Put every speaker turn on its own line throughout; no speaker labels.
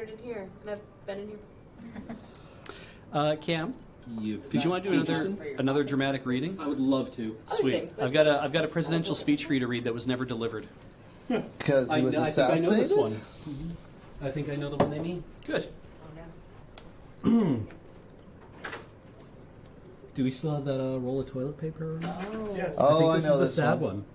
started in here, and I've been in here.
Cam, did you want to do another dramatic reading?
I would love to.
Sweet.
Things, but-
I've got a presidential speech for you to read that was never delivered.
Because he was
I think I know
assassinated?
this one. I think I know the one they mean.
Good.
Oh no.
Do we still have that roll of toilet paper?
Oh.
Yes.
I
Oh,
think
I
this
know
is the
this
sad
one.
one.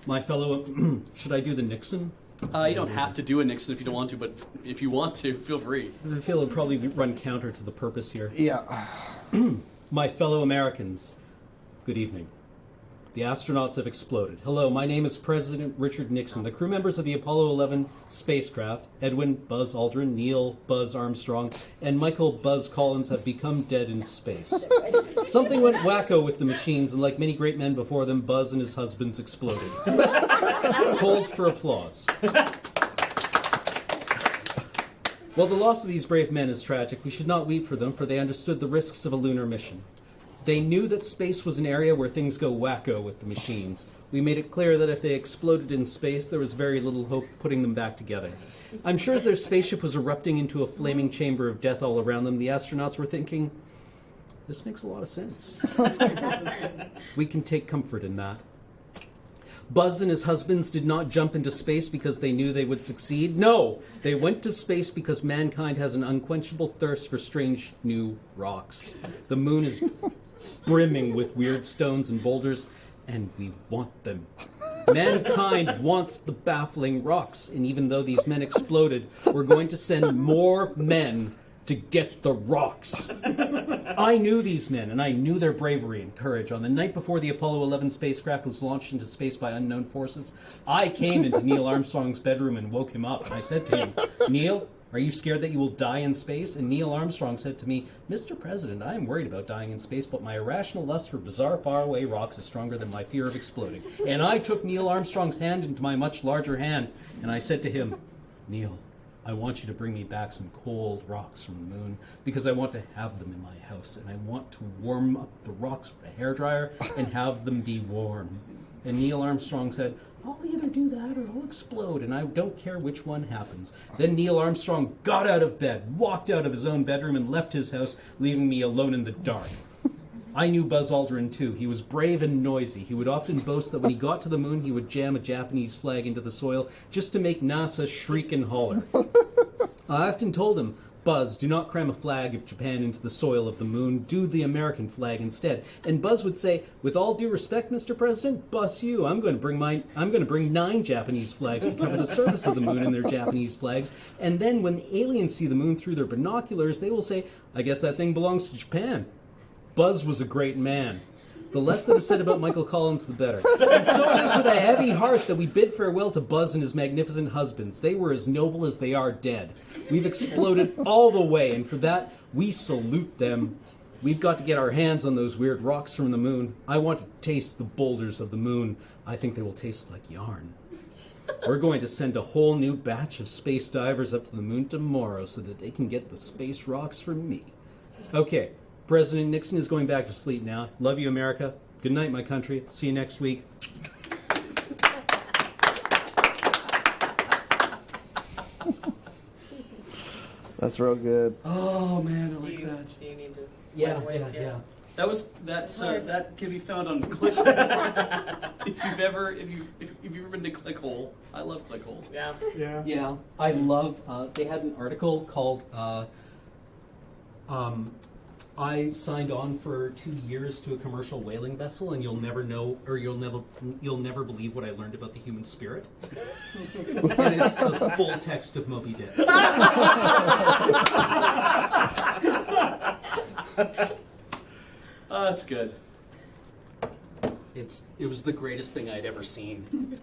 My fellow, should I do the Nixon?
You don't have to do a Nixon if you don't want to, but if you want to, feel free.
I feel it'll probably run counter to the purpose here.
Yeah.
My fellow Americans, good evening. The astronauts have exploded. Hello, my name is President Richard Nixon. The crew members of the Apollo 11 spacecraft, Edwin Buzz Aldrin, Neil Buzz Armstrong, and Michael Buzz Collins have become dead in space. Something went wacko with the machines, and like many great men before them, Buzz and his husbands exploded. Hold for applause. While the loss of these brave men is tragic, we should not weep for them, for they understood the risks of a lunar mission. They knew that space was an area where things go wacko with the machines. We made it clear that if they exploded in space, there was very little hope of putting them back together. I'm sure as their spaceship was erupting into a flaming chamber of death all around them, the astronauts were thinking, this makes a lot of sense. We can take comfort in that. Buzz and his husbands did not jump into space because they knew they would succeed. No, they went to space because mankind has an unquenchable thirst for strange new rocks. The moon is brimming with weird stones and boulders, and we want them. Mankind wants the baffling rocks, and even though these men exploded, we're going to send more men to get the rocks. I knew these men, and I knew their bravery and courage. On the night before the Apollo 11 spacecraft was launched into space by unknown forces, I came into Neil Armstrong's bedroom and woke him up. And I said to him, Neil, are you scared that you will die in space? And Neil Armstrong said to me, Mr. President, I am worried about dying in space, but my irrational lust for bizarre faraway rocks is stronger than my fear of exploding. And I took Neil Armstrong's hand into my much larger hand, and I said to him, Neil, I want you to bring me back some cold rocks from the moon because I want to have them in my house, and I want to warm up the rocks with a hairdryer and have them be warm. And Neil Armstrong said, I'll either do that or I'll explode, and I don't care which one happens. Then Neil Armstrong got out of bed, walked out of his own bedroom, and left his house, leaving me alone in the dark. I knew Buzz Aldrin, too. He was brave and noisy. He would often boast that when he got to the moon, he would jam a Japanese flag into the soil just to make NASA shriek and holler. I often told him, Buzz, do not cram a flag of Japan into the soil of the moon. Do the American flag instead. And Buzz would say, with all due respect, Mr. President, bus you. I'm going to bring 9 Japanese flags to cover the surface of the moon in their Japanese flags. And then when aliens see the moon through their binoculars, they will say, I guess that thing belongs to Japan. Buzz was a great man. The less that is said about Michael Collins, the better. And so it is with a heavy heart that we bid farewell to Buzz and his magnificent husbands. They were as noble as they are dead. We've exploded all the way, and for that, we salute them. We've got to get our hands on those weird rocks from the moon. I want to taste the boulders of the moon. I think they will taste like yarn. We're going to send a whole new batch of space divers up to the moon tomorrow so that they can get the space rocks from me. Okay. President Nixon is going back to sleep now. Love you, America. Good night, my country. See you next week.
That's real good.
Oh man, I like that.
Do you need to?
Yeah.
That can be found on ClickHole. if you've ever been to ClickHole, I love ClickHole.
Yeah.
Yeah.
Yeah, I love, they had an article called, I signed on for 2 years to a commercial whaling vessel, and you'll never know, or you'll never believe what I learned about the human spirit. And it's the full text of Moby Dick.
Oh, that's good.
It was the greatest thing I'd ever seen.